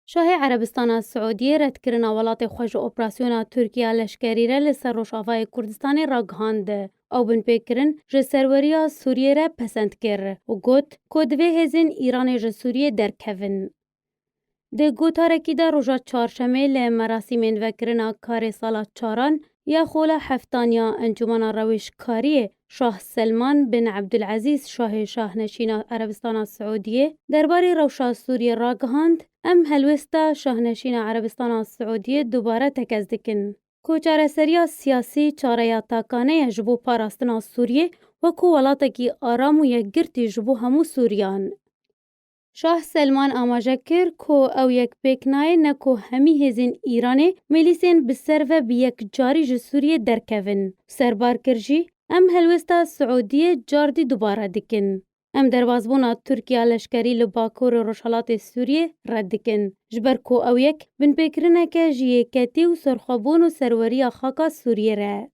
شاهی عربستان سعودی رد کرنا ولات خوش اپراسیونا ترکیه لشکری را لسر روشافای کردستان را گهاند. او بن پیکرن جه سروریا سوریه را پسند کر و گوت کدوه هزین ایران جه سوریه درکوین. ده گوتارکی دا روژا چارشمه لی مراسمین وکرنا کار سالا چاران یا خولا هفتانیا انجمن روش کاری شاه سلمان بن عبدالعزیز شاه نشین عربستان سعودیه درباره روشا سوریه را گهاند ام هلوستا شاه نشین عربستان سعودیه دوباره تکز دکن. کوچاره سریا سیاسی چاره تاکانه جبو پاراستنا سوریه و کو ولاتکی آرام و یک گرتی جبو همو سوریان. شاه سلمان آماجه کر که او یک پیکنای نکو همی هزین ایرانه ملیسین بسر و بیک جاری جسوریه درکوین. سربار کرجی ام هلوستا سعودیه جاردی دوباره دکن. ام دربازبونا ترکیه لشکری لباکور روشالات سوریه رد دکن. جبر که او یک بن بکرنه که جیه کتی و سرخابون و سروری خاکا سوریه ره.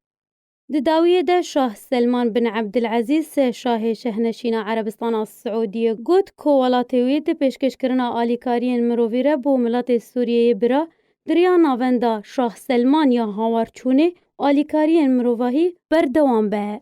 داویه ده شاه سلمان بن عبدالعزیز شاه شهنشین عربستان سعودیه گوت که ولاتویه ده پیشکش کرنا آلیکارین مروویره بو ملت سوریه برا دریا ناوندا شاه سلمان یا هاورچونه آلیکارین مروواهی بردوان به.